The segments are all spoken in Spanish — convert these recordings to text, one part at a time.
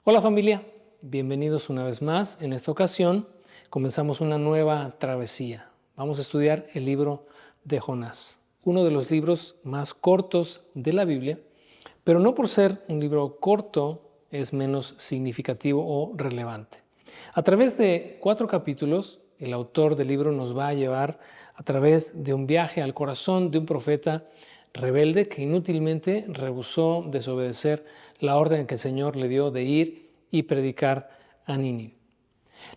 Hola familia, bienvenidos una vez más. En esta ocasión comenzamos una nueva travesía. Vamos a estudiar el libro de Jonás, uno de los libros más cortos de la Biblia, pero no por ser un libro corto es menos significativo o relevante. A través de 4 capítulos, el autor del libro nos va a llevar a través de un viaje al corazón de un profeta rebelde que inútilmente rehusó desobedecer la orden que el Señor le dio de ir y predicar a Nínive.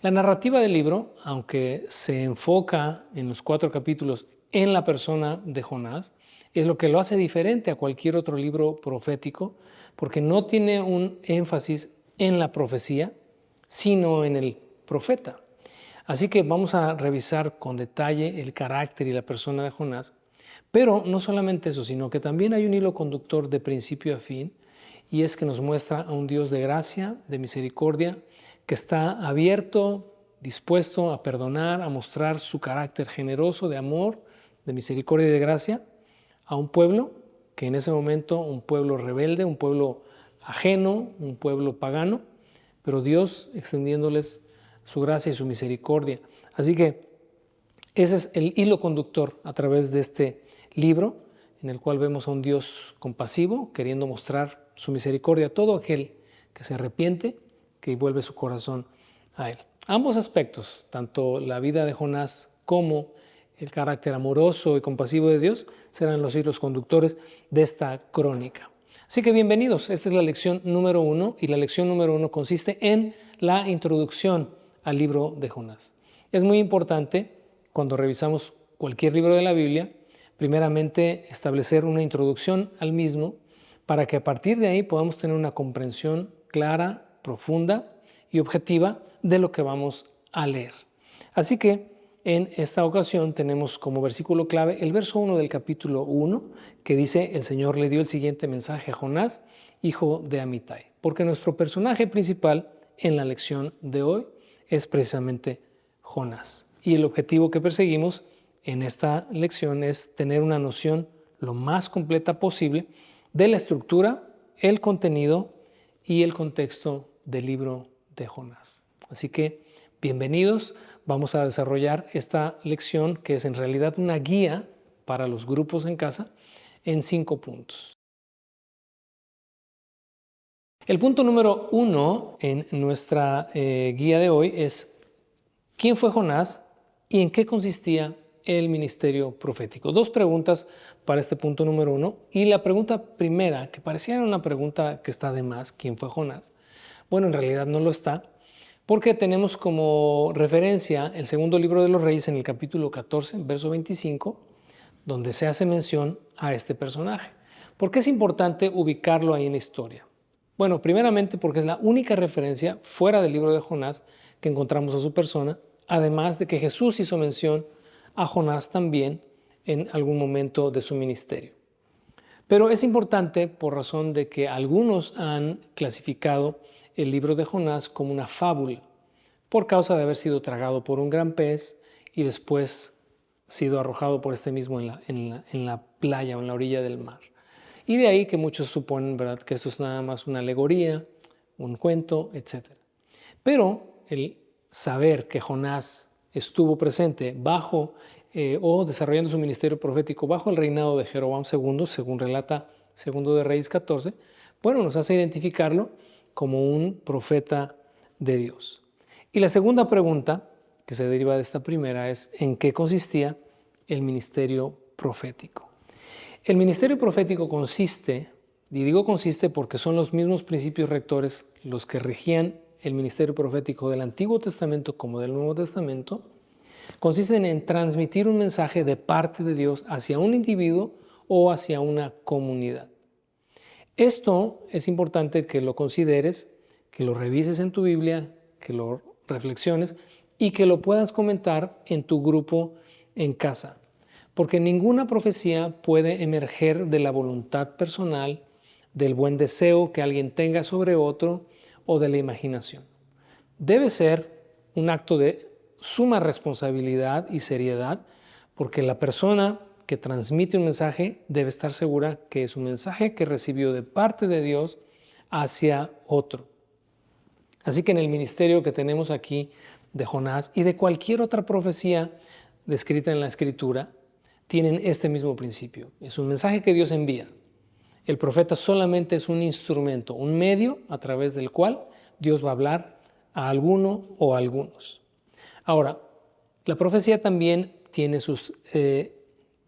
La narrativa del libro, aunque se enfoca en los 4 capítulos en la persona de Jonás, es lo que lo hace diferente a cualquier otro libro profético, porque no tiene un énfasis en la profecía, sino en el profeta. Así que vamos a revisar con detalle el carácter y la persona de Jonás, pero no solamente eso, sino que también hay un hilo conductor de principio a fin, y es que nos muestra a un Dios de gracia, de misericordia, que está abierto, dispuesto a perdonar, a mostrar su carácter generoso de amor, de misericordia y de gracia a un pueblo que en ese momento, un pueblo rebelde, un pueblo ajeno, un pueblo pagano, pero Dios extendiéndoles su gracia y su misericordia. Así que ese es el hilo conductor a través de este libro, en el cual vemos a un Dios compasivo, queriendo mostrar su misericordia a todo aquel que se arrepiente, que vuelve su corazón a Él. Ambos aspectos, tanto la vida de Jonás como el carácter amoroso y compasivo de Dios, serán los hilos conductores de esta crónica. Así que bienvenidos, esta es la lección número 1 y la lección número 1 consiste en la introducción al libro de Jonás. Es muy importante cuando revisamos cualquier libro de la Biblia, primeramente establecer una introducción al mismo para que a partir de ahí podamos tener una comprensión clara, profunda y objetiva de lo que vamos a leer. Así que en esta ocasión tenemos como versículo clave el verso 1 del capítulo 1 que dice: el Señor le dio el siguiente mensaje a Jonás, hijo de Amitai, porque nuestro personaje principal en la lección de hoy es precisamente Jonás. Y el objetivo que perseguimos en esta lección es tener una noción lo más completa posible de la estructura, el contenido y el contexto del libro de Jonás. Así que bienvenidos, vamos a desarrollar esta lección que es en realidad una guía para los grupos en casa en 5 puntos. El punto número 1 en nuestra guía de hoy es: ¿quién fue Jonás y en qué consistía el ministerio profético? 2 preguntas para este punto número 1. Y la pregunta primera, que parecía una pregunta que está de más, ¿quién fue Jonás? Bueno, en realidad no lo está, porque tenemos como referencia el segundo libro de los Reyes en el capítulo 14, verso 25, donde se hace mención a este personaje. ¿Por qué es importante ubicarlo ahí en la historia? Bueno, primeramente porque es la única referencia fuera del libro de Jonás que encontramos a su persona, además de que Jesús hizo mención a Jonás también en algún momento de su ministerio. Pero es importante por razón de que algunos han clasificado el libro de Jonás como una fábula, por causa de haber sido tragado por un gran pez y después sido arrojado por este mismo en la playa o en la orilla del mar. Y de ahí que muchos suponen, ¿verdad?, que esto es nada más una alegoría, un cuento, etc. Pero el saber que Jonás estuvo presente bajo o desarrollando su ministerio profético bajo el reinado de Jeroboam II, según relata Segundo de Reyes 14, bueno, nos hace identificarlo como un profeta de Dios. Y la segunda pregunta, que se deriva de esta primera, es: ¿en qué consistía el ministerio profético? El ministerio profético consiste, y digo consiste porque son los mismos principios rectores los que regían el ministerio profético del Antiguo Testamento como del Nuevo Testamento, consisten en transmitir un mensaje de parte de Dios hacia un individuo o hacia una comunidad. Esto es importante que lo consideres, que lo revises en tu Biblia, que lo reflexiones y que lo puedas comentar en tu grupo en casa. Porque ninguna profecía puede emerger de la voluntad personal, del buen deseo que alguien tenga sobre otro o de la imaginación. Debe ser un acto de suma responsabilidad y seriedad, porque la persona que transmite un mensaje debe estar segura que es un mensaje que recibió de parte de Dios hacia otro. Así que en el ministerio que tenemos aquí de Jonás y de cualquier otra profecía descrita en la Escritura, tienen este mismo principio. Es un mensaje que Dios envía. El profeta solamente es un instrumento, un medio a través del cual Dios va a hablar a alguno o a algunos. Ahora, la profecía también tiene sus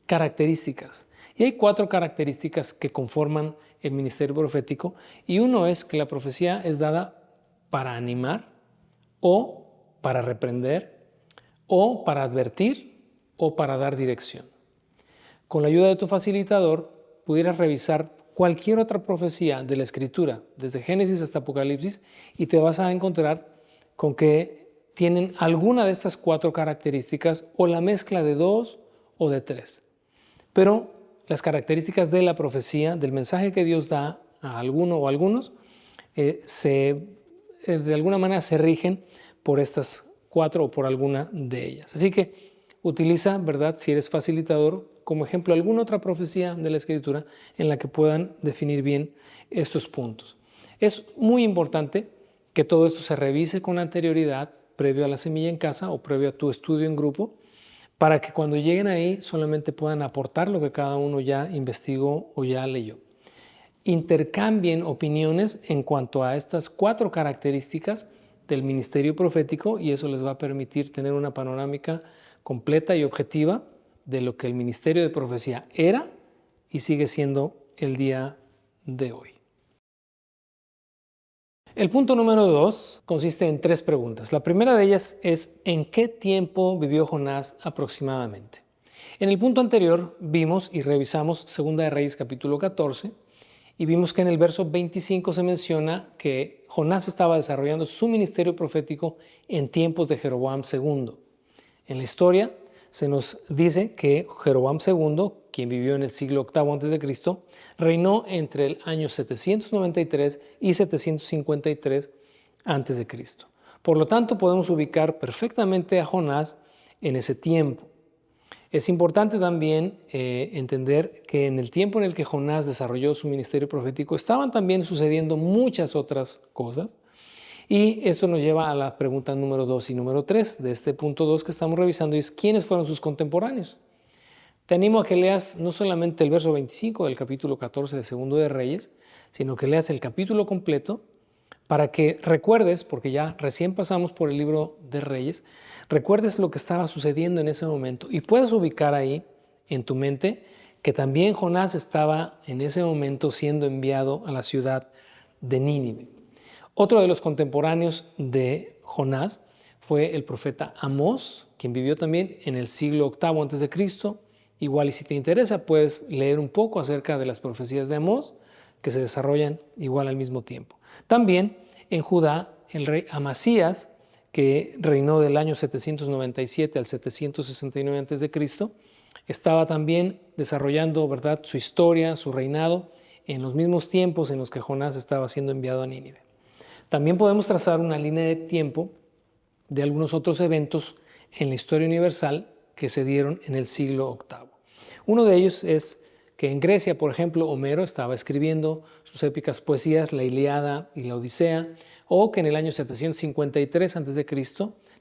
características. Y hay 4 características que conforman el ministerio profético. Y uno es que la profecía es dada para animar, o para reprender, o para advertir, o para dar dirección. Con la ayuda de tu facilitador, pudieras revisar cualquier otra profecía de la Escritura, desde Génesis hasta Apocalipsis, y te vas a encontrar con que tienen alguna de estas 4 características o la mezcla de 2 o de 3. Pero las características de la profecía, del mensaje que Dios da a alguno o algunos, de alguna manera se rigen por estas 4 o por alguna de ellas. Así que utiliza, ¿verdad?, si eres facilitador, como ejemplo alguna otra profecía de la Escritura en la que puedan definir bien estos puntos. Es muy importante que todo esto se revise con anterioridad, previo a la semilla en casa o previo a tu estudio en grupo, para que cuando lleguen ahí solamente puedan aportar lo que cada uno ya investigó o ya leyó. Intercambien opiniones en cuanto a estas 4 características del ministerio profético y eso les va a permitir tener una panorámica completa y objetiva de lo que el ministerio de profecía era y sigue siendo el día de hoy. El punto número 2 consiste en 3 preguntas. La primera de ellas es ¿en qué tiempo vivió Jonás aproximadamente? En el punto anterior vimos y revisamos 2 de Reyes capítulo 14 y vimos que en el verso 25 se menciona que Jonás estaba desarrollando su ministerio profético en tiempos de Jeroboam II. En la historia se nos dice que Jeroboam II, quien vivió en el siglo VIII a.C., reinó entre el año 793 y 753 a.C. Por lo tanto, podemos ubicar perfectamente a Jonás en ese tiempo. Es importante también entender que en el tiempo en el que Jonás desarrolló su ministerio profético estaban también sucediendo muchas otras cosas. Y esto nos lleva a la pregunta número 2 y número 3 de este punto 2 que estamos revisando, y es ¿quiénes fueron sus contemporáneos? Te animo a que leas no solamente el verso 25 del capítulo 14 de Segundo de Reyes, sino que leas el capítulo completo para que recuerdes, porque ya recién pasamos por el libro de Reyes, recuerdes lo que estaba sucediendo en ese momento y puedas ubicar ahí en tu mente que también Jonás estaba en ese momento siendo enviado a la ciudad de Nínive. Otro de los contemporáneos de Jonás fue el profeta Amós, quien vivió también en el siglo VIII a.C. Igual, y si te interesa, puedes leer un poco acerca de las profecías de Amós, que se desarrollan igual al mismo tiempo. También en Judá, el rey Amasías, que reinó del año 797 al 769 a.C., estaba también desarrollando, ¿verdad?, su historia, su reinado, en los mismos tiempos en los que Jonás estaba siendo enviado a Nínive. También podemos trazar una línea de tiempo de algunos otros eventos en la historia universal que se dieron en el siglo VIII. Uno de ellos es que en Grecia, por ejemplo, Homero estaba escribiendo sus épicas poesías, la Ilíada y la Odisea, o que en el año 753 a.C.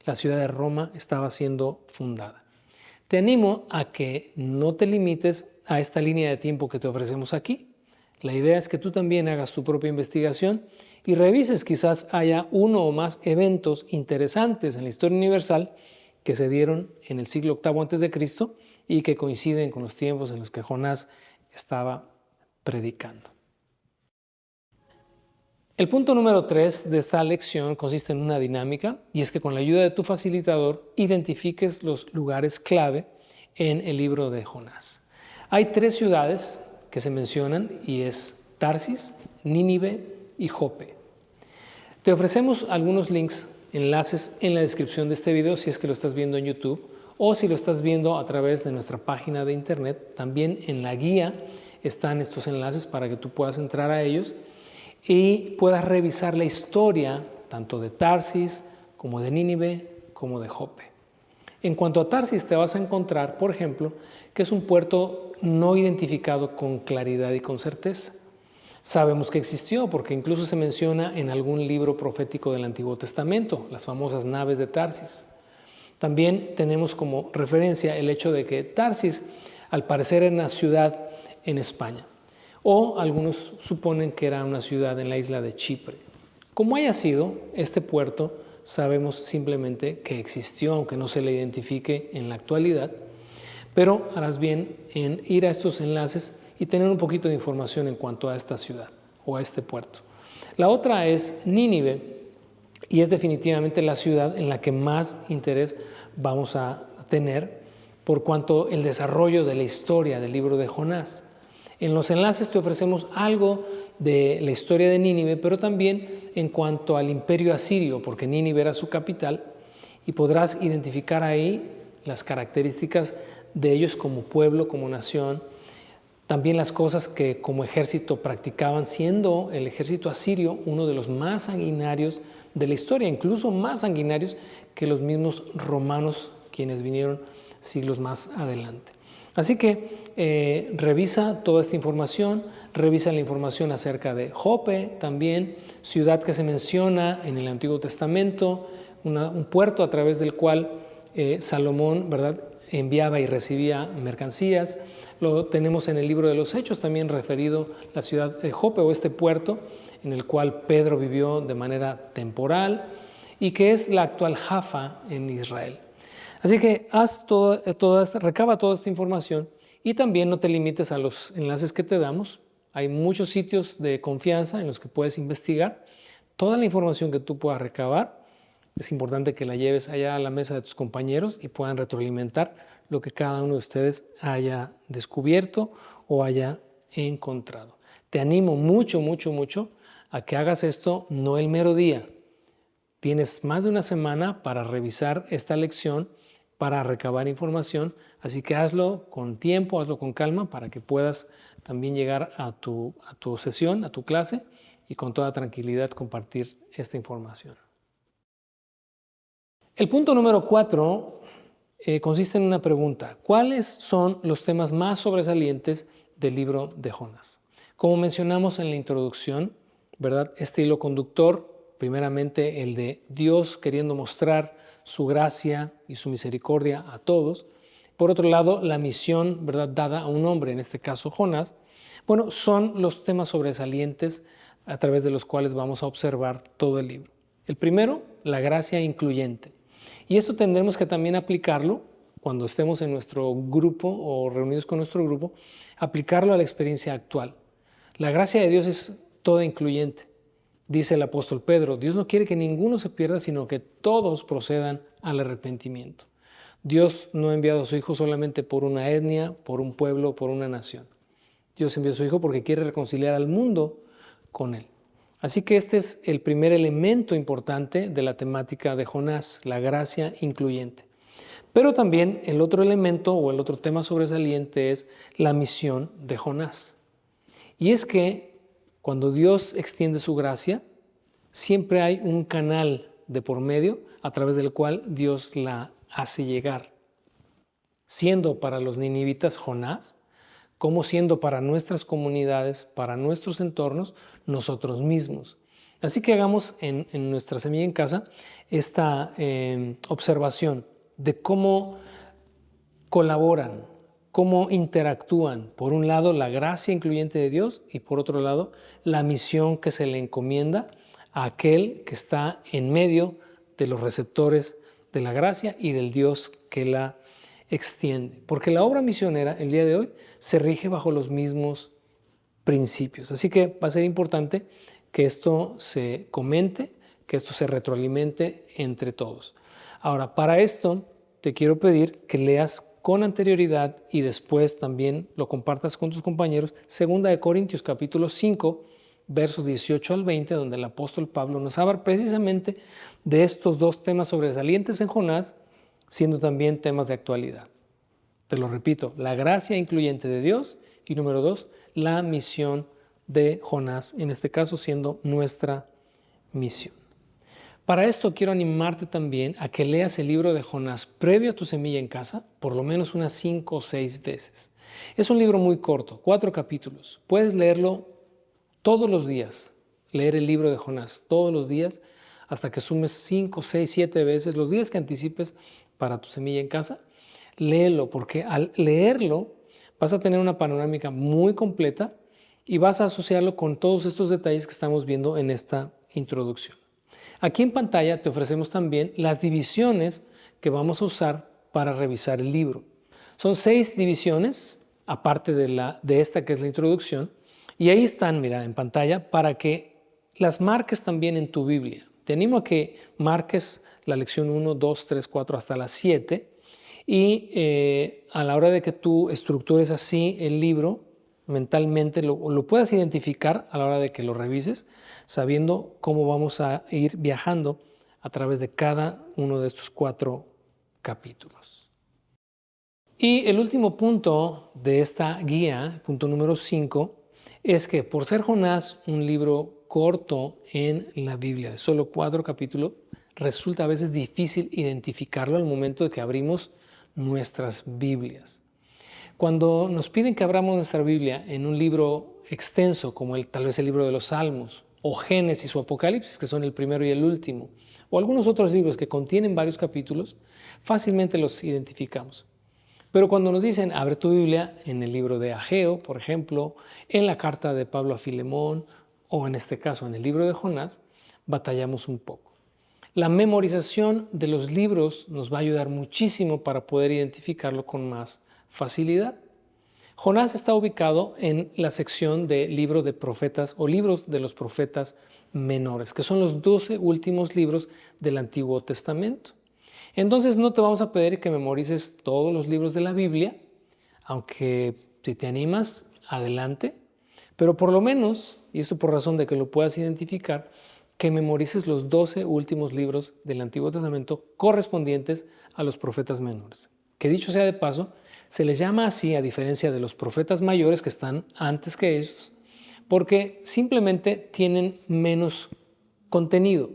la ciudad de Roma estaba siendo fundada. Te animo a que no te limites a esta línea de tiempo que te ofrecemos aquí. La idea es que tú también hagas tu propia investigación y revises, quizás haya uno o más eventos interesantes en la historia universal que se dieron en el siglo VIII a.C. y que coinciden con los tiempos en los que Jonás estaba predicando. El punto número 3 de esta lección consiste en una dinámica, y es que con la ayuda de tu facilitador identifiques los lugares clave en el libro de Jonás. Hay 3 ciudades que se mencionan y es Tarsis, Nínive y Jope. Te ofrecemos algunos links, enlaces en la descripción de este video si es que lo estás viendo en YouTube o si lo estás viendo a través de nuestra página de internet. También en la guía están estos enlaces para que tú puedas entrar a ellos y puedas revisar la historia tanto de Tarsis como de Nínive como de Jope. En cuanto a Tarsis, te vas a encontrar, por ejemplo, que es un puerto no identificado con claridad y con certeza. Sabemos que existió porque incluso se menciona en algún libro profético del Antiguo Testamento, las famosas naves de Tarsis. También tenemos como referencia el hecho de que Tarsis al parecer era una ciudad en España, o algunos suponen que era una ciudad en la isla de Chipre. Como haya sido, este puerto sabemos simplemente que existió, aunque no se le identifique en la actualidad, pero harás bien en ir a estos enlaces y tener un poquito de información en cuanto a esta ciudad o a este puerto. La otra es Nínive, y es definitivamente la ciudad en la que más interés vamos a tener por cuanto el desarrollo de la historia del libro de Jonás. En los enlaces te ofrecemos algo de la historia de Nínive, pero también en cuanto al imperio asirio, porque Nínive era su capital, y podrás identificar ahí las características de ellos como pueblo, como nación, también las cosas que como ejército practicaban, siendo el ejército asirio uno de los más sanguinarios de la historia, incluso más sanguinarios que los mismos romanos, quienes vinieron siglos más adelante. Así que revisa toda esta información, revisa la información acerca de Jope también, ciudad que se menciona en el Antiguo Testamento, un puerto a través del cual Salomón, ¿verdad?, enviaba y recibía mercancías. Lo tenemos en el libro de los Hechos también referido la ciudad de Jope o este puerto en el cual Pedro vivió de manera temporal y que es la actual Jaffa en Israel. Así que recaba toda esta información y también no te limites a los enlaces que te damos. Hay muchos sitios de confianza en los que puedes investigar. Toda la información que tú puedas recabar, es importante que la lleves allá a la mesa de tus compañeros y puedan retroalimentar lo que cada uno de ustedes haya descubierto o haya encontrado. Te animo mucho, mucho, mucho a que hagas esto no el mero día. Tienes más de una semana para revisar esta lección, para recabar información, así que hazlo con tiempo, hazlo con calma para que puedas también llegar a tu sesión, a tu clase y con toda tranquilidad compartir esta información. El punto número 4 consiste en una pregunta. ¿Cuáles son los temas más sobresalientes del libro de Jonás? Como mencionamos en la introducción, ¿verdad?, este hilo conductor, primeramente el de Dios queriendo mostrar su gracia y su misericordia a todos. Por otro lado, la misión, ¿verdad?, dada a un hombre, en este caso Jonás. Bueno, son los temas sobresalientes a través de los cuales vamos a observar todo el libro. El primero, la gracia incluyente. Y esto tendremos que también aplicarlo cuando estemos en nuestro grupo o reunidos con nuestro grupo, aplicarlo a la experiencia actual. La gracia de Dios es toda incluyente. Dice el apóstol Pedro, Dios no quiere que ninguno se pierda, sino que todos procedan al arrepentimiento. Dios no ha enviado a su Hijo solamente por una etnia, por un pueblo, por una nación. Dios envió a su Hijo porque quiere reconciliar al mundo con Él. Así que este es el primer elemento importante de la temática de Jonás, la gracia incluyente. Pero también el otro elemento o el otro tema sobresaliente es la misión de Jonás. Y es que cuando Dios extiende su gracia, siempre hay un canal de por medio a través del cual Dios la hace llegar. Siendo para los ninivitas Jonás, como siendo para nuestras comunidades, para nuestros entornos, nosotros mismos. Así que hagamos en nuestra semilla en casa esta observación de cómo colaboran, cómo interactúan. Por un lado, la gracia incluyente de Dios y por otro lado, la misión que se le encomienda a aquel que está en medio de los receptores de la gracia y del Dios que la extiende. Porque la obra misionera el día de hoy se rige bajo los mismos principios. Así que va a ser importante que esto se comente, que esto se retroalimente entre todos. Ahora, para esto te quiero pedir que leas con anterioridad y después también lo compartas con tus compañeros, 2 Corintios capítulo 5, versos 18 al 20, donde el apóstol Pablo nos habla precisamente de estos dos temas sobresalientes en Jonás, siendo también temas de actualidad. Te lo repito, la gracia incluyente de Dios y número 2, la misión de Jonás, en este caso siendo nuestra misión. Para esto quiero animarte también a que leas el libro de Jonás previo a tu semilla en casa, por lo menos unas 5 o 6 veces. Es un libro muy corto, 4 capítulos. Puedes leerlo todos los días, leer el libro de Jonás, todos los días, hasta que sumes 5, 6, 7 veces, los días que anticipes para tu semilla en casa, léelo, porque al leerlo vas a tener una panorámica muy completa y vas a asociarlo con todos estos detalles que estamos viendo en esta introducción. Aquí en pantalla te ofrecemos también las divisiones que vamos a usar para revisar el libro. Son 6 divisiones, aparte de esta que es la introducción, y ahí están, mira, en pantalla, para que las marques también en tu Biblia. Te animo a que marques la lección 1, 2, 3, 4 hasta la 7 y a la hora de que tú estructures así el libro, mentalmente lo puedas identificar a la hora de que lo revises, sabiendo cómo vamos a ir viajando a través de cada uno de estos 4 capítulos. Y el último punto de esta guía, punto número 5, es que por ser Jonás un libro corto en la Biblia, de solo 4 capítulos, resulta a veces difícil identificarlo al momento de que abrimos nuestras Biblias. Cuando nos piden que abramos nuestra Biblia en un libro extenso, como tal vez el libro de los Salmos, o Génesis o Apocalipsis, que son el primero y el último, o algunos otros libros que contienen varios capítulos, fácilmente los identificamos. Pero cuando nos dicen, abre tu Biblia en el libro de Ageo, por ejemplo, en la carta de Pablo a Filemón, o en este caso en el libro de Jonás, batallamos un poco. La memorización de los libros nos va a ayudar muchísimo para poder identificarlo con más facilidad. Jonás está ubicado en la sección de libro de profetas o libros de los profetas menores, que son los 12 últimos libros del Antiguo Testamento. Entonces no te vamos a pedir que memorices todos los libros de la Biblia, aunque si te animas, adelante, pero por lo menos, y esto por razón de que lo puedas identificar, que memorices los 12 últimos libros del Antiguo Testamento correspondientes a los profetas menores. Que dicho sea de paso, se les llama así a diferencia de los profetas mayores que están antes que ellos, porque simplemente tienen menos contenido.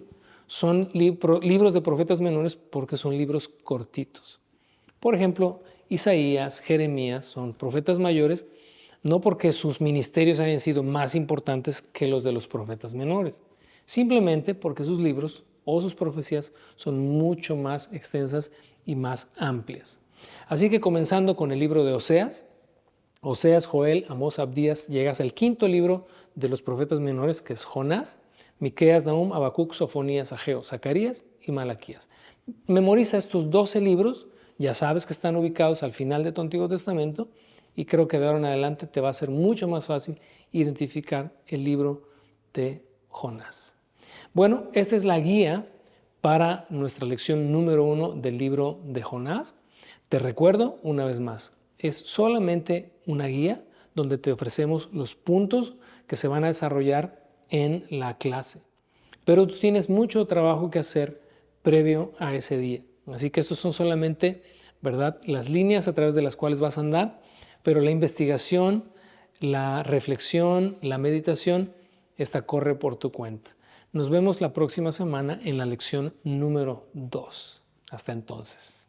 Son libros de profetas menores porque son libros cortitos. Por ejemplo, Isaías, Jeremías son profetas mayores, no porque sus ministerios hayan sido más importantes que los de los profetas menores, simplemente porque sus libros o sus profecías son mucho más extensas y más amplias. Así que comenzando con el libro de Oseas, Joel, Amós, Abdías, llegas al 5.º libro de los profetas menores, que es Jonás, Miqueas, Nahum, Habacuc, Sofonías, Ageo, Zacarías y Malaquías. Memoriza estos 12 libros, ya sabes que están ubicados al final de tu Antiguo Testamento y creo que de ahora en adelante te va a ser mucho más fácil identificar el libro de Jonás. Bueno, esta es la guía para nuestra lección número 1 del libro de Jonás. Te recuerdo una vez más, es solamente una guía donde te ofrecemos los puntos que se van a desarrollar en la clase. Pero tú tienes mucho trabajo que hacer previo a ese día. Así que estos son solamente, ¿verdad?, las líneas a través de las cuales vas a andar, pero la investigación, la reflexión, la meditación, esta corre por tu cuenta. Nos vemos la próxima semana en la lección número 2. Hasta entonces.